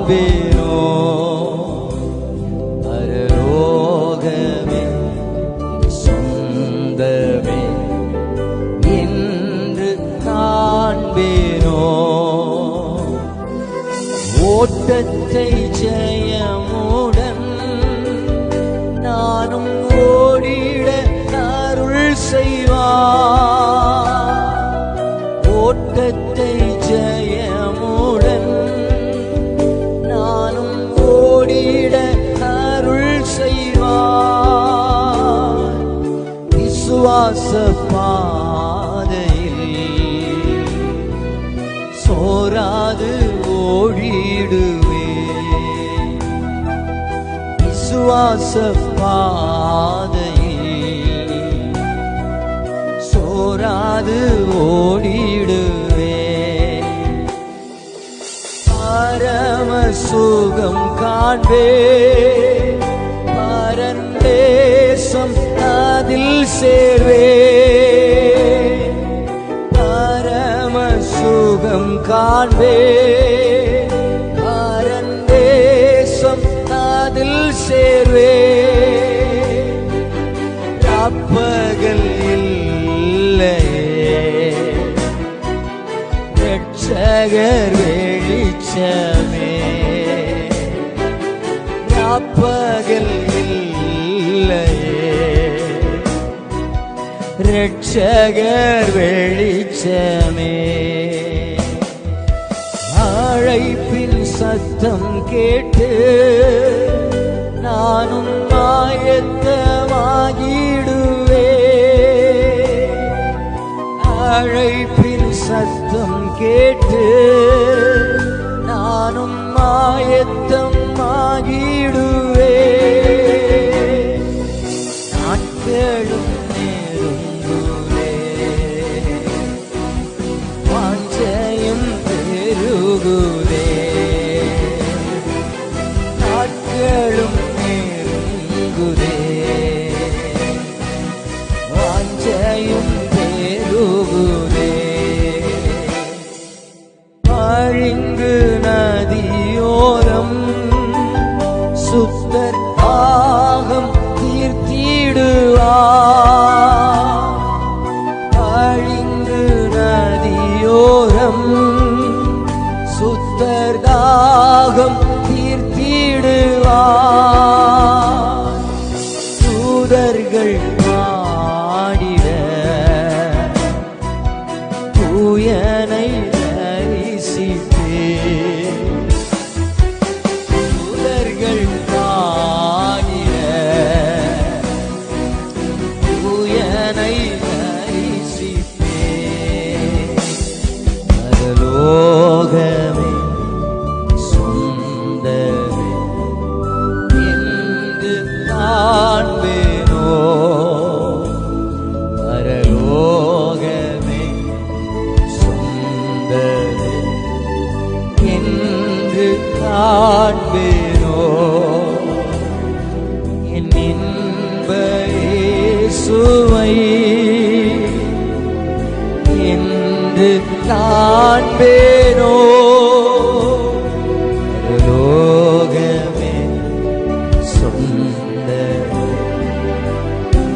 காண்பேனோ பரலோகமே சொந்தமே என்று காண்பேனோ ஓட்டத்தை ஜெயமுடன் நானும் ஓடிட அருள் செய்வார். ஓட்டத்தை ஜெயமுடன் நானும் ஓடிட அருள் செய்வார். விசுவாச பாதையில் சோராது ஓடிடுவே. விசுவாச பாதையில் சோராது ஓடிடுவே. பரம சுகம் காண்பே பரந்தேசம் அதில் சேர்வே. பரம சுகம் காண்பே பரந்தேசம் அதில் சேர்வே. ராப்பகல் இல்லையே ரட்சகர் வெளிச்சமே. ராப்பகல் இல்லையே ரட்சகர் வெளிச்சமே. அழைப்பின் சத்தம் கேட்டு நானும் ஆயத்தமாகிடுவே. அழைப்பின் சத்தம் கேட்டு நானும் ஆயத்தமாகிடுவே. நாட்களும் நெருங்குவே வாஞ்சையும் பெருகுவே. நாட்களும் நெருங்குவே வாஞ்சையும் பெருகுவே. பழிங்கு நதியோரம் சுத்தர் தாகம் தீர்த்திடுவார். பழிங்கு நதியோரம் சுத்தர் தாகம் தீர்த்திடுவார். தூதர்கள் பாடிட தூயனை தரிசித்தே. தூதர்கள் பாடிட தூயனை தரிசித்தே. பரலோகமே சொந்தமே என்று காண்பேனோ. பரலோகமே சொந்தமே என்று காண்பேனோ. என் இன்ப இயேசுவை என்று காண்பேனோ. பரலோகமே சொந்தமே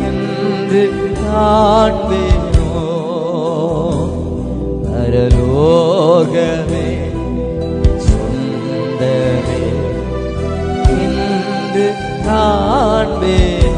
என்று காண்பேனோ. பரலோகமே சொந்தமே என்று காண்பேனோ.